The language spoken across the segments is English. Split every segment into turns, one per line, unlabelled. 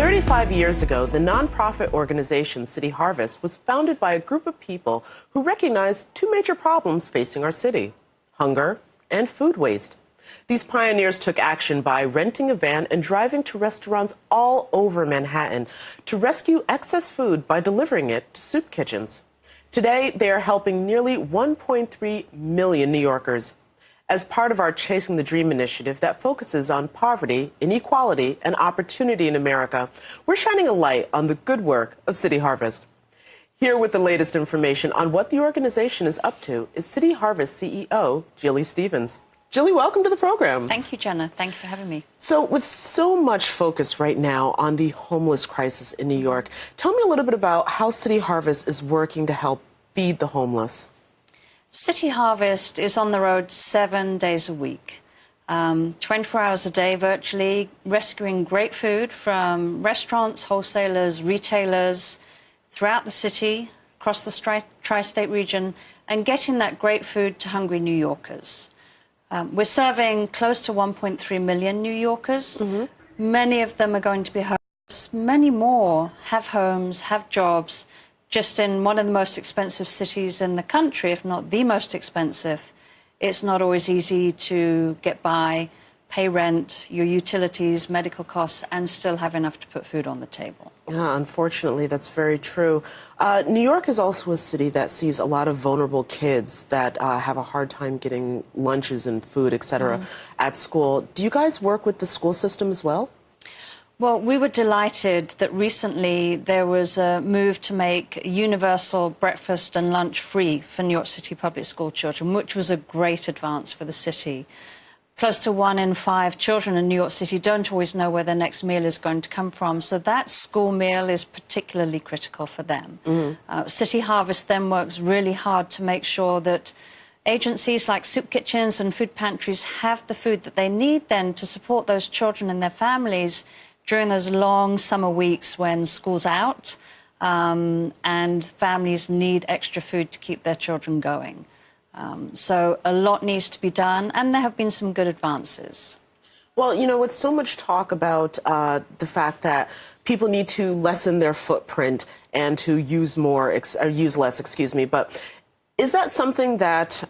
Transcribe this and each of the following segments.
35 years ago, the nonprofit organization City Harvest was founded by a group of people who recognized two major problems facing our city: hunger and food waste. These pioneers took action by renting a van and driving to restaurants all over Manhattan to rescue excess food by delivering it to soup kitchens. Today, they are helping nearly 1.3 million New Yorkers. As part of our Chasing the Dream initiative that focuses on poverty, inequality, and opportunity in America, we're shining a light on the good work of City Harvest. Here with the latest information on what the organization is up to is City Harvest CEO Jilly Stevens. Jilly, welcome to the program.
Thank you, Jenna. Thank you for having me.
So with so much focus right now on the homeless crisis in New York, tell me a little bit about how City Harvest is working to help feed the homeless.
City Harvest is on the road 7 days a week, 24 hours a day virtually, rescuing great food from restaurants, wholesalers, retailers throughout the city, across the tri-state region, and getting that great food to hungry New Yorkers. We're serving close to 1.3 million New Yorkers. Many of them are going to be homeless. Many more have homes, have jobs, just in one of the most expensive cities in the country, if not the most expensive. It's not always easy to get by, pay rent, your utilities, medical costs, and still have enough to put food on the table.
Yeah, unfortunately, that's very true. New York is also a city that sees a lot of vulnerable kids that have a hard time getting lunches and food, etc., at school. Do you guys work with the school system as well?
Well, we were delighted that recently there was a move to make universal breakfast and lunch free for New York City public school children, which was a great advance for the city. Close to 1 in 5 children in New York City don't always know where their next meal is going to come from, so that school meal is particularly critical for them. City Harvest then works really hard to make sure that agencies like soup kitchens and food pantries have the food that they need then to support those children and their families during those long summer weeks when school's out and families need extra food to keep their children going. So a lot needs to be done, and there have been some good advances.
Well, you know, with so much talk about the fact that people need to lessen their footprint and to use less, excuse me, but is that something that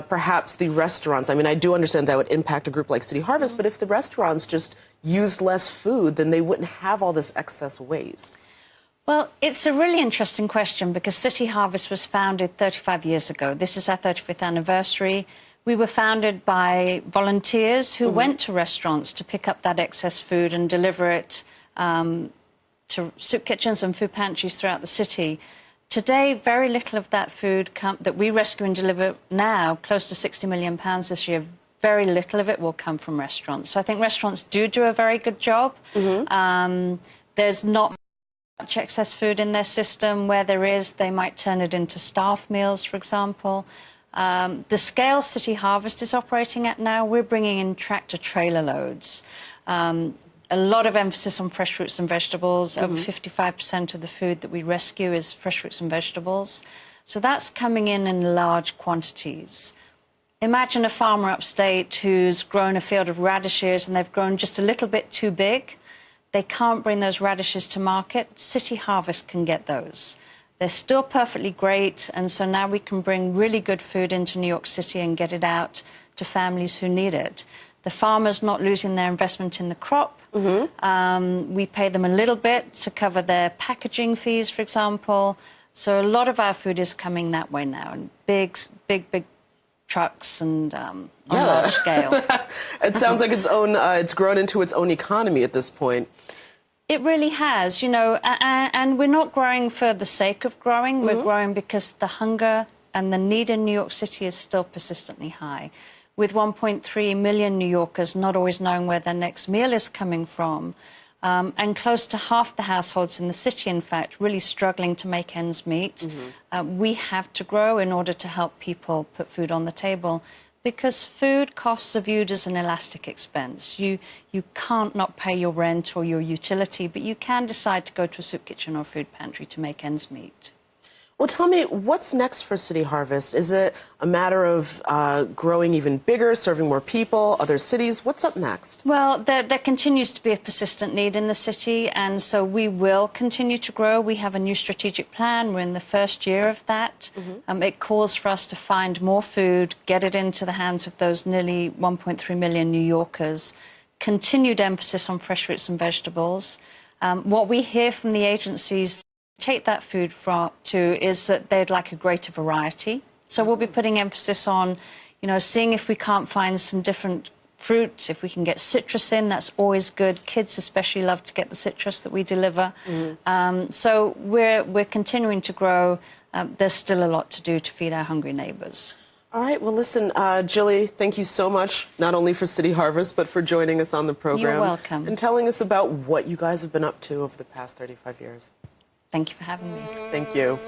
perhaps the restaurants, I mean, I do understand that would impact a group like City Harvest, but if the restaurants just used less food, then they wouldn't have all this excess waste?
Well, it's a really interesting question because City Harvest was founded 35 years ago. This is our 35th anniversary. We were founded by volunteers who went to restaurants to pick up that excess food and deliver it to soup kitchens and food pantries throughout the city. Today, very little of that food that we rescue and deliver now, close to £60 million this year, very little of it will come from restaurants. So I think restaurants do a very good job. There's not much excess food in their system. Where there is, they might turn it into staff meals, for example. The scale City Harvest is operating at now, we're bringing in tractor-trailer loads. A lot of emphasis on fresh fruits and vegetables. Over 55% of the food that we rescue is fresh fruits and vegetables. So that's coming in large quantities. Imagine a farmer upstate who's grown a field of radishes and they've grown just a little bit too big. They can't bring those radishes to market. City Harvest can get those. They're still perfectly great, and so now we can bring really good food into New York City and get it out to families who need it. The farmer's not losing their investment in the crop. We pay them a little bit to cover their packaging fees, for example. So a lot of our food is coming that way now, in big trucks and on a large scale.
It sounds like it's grown into its own economy at this point.
It really has, you know, and we're not growing for the sake of growing. We're growing because the hunger and the need in New York City is still persistently high. With 1.3 million New Yorkers not always knowing where their next meal is coming from, and close to half the households in the city, in fact, really struggling to make ends meet, we have to grow in order to help people put food on the table, because food costs are viewed as an elastic expense. You can't not pay your rent or your utility, but you can decide to go to a soup kitchen or food pantry to make ends meet.
Well, tell me, what's next for City Harvest? Is it a matter of growing even bigger, serving more people, other cities? What's up next?
Well, there continues to be a persistent need in the city, and so we will continue to grow. We have a new strategic plan. We're in the first year of that. It calls for us to find more food, get it into the hands of those nearly 1.3 million New Yorkers, continued emphasis on fresh fruits and vegetables. What we hear from the agencies take that food to is that they'd like a greater variety. So we'll be putting emphasis on, seeing if we can't find some different fruits, if we can get citrus in, that's always good. Kids especially love to get the citrus that we deliver. So we're continuing to grow. There's still a lot to do to feed our hungry neighbors.
All right. Well, listen, Jilly, thank you so much, not only for City Harvest, but for joining us on the program.
You're welcome.
And telling us about what you guys have been up to over the past 35 years.
Thank you for having me.
Thank you.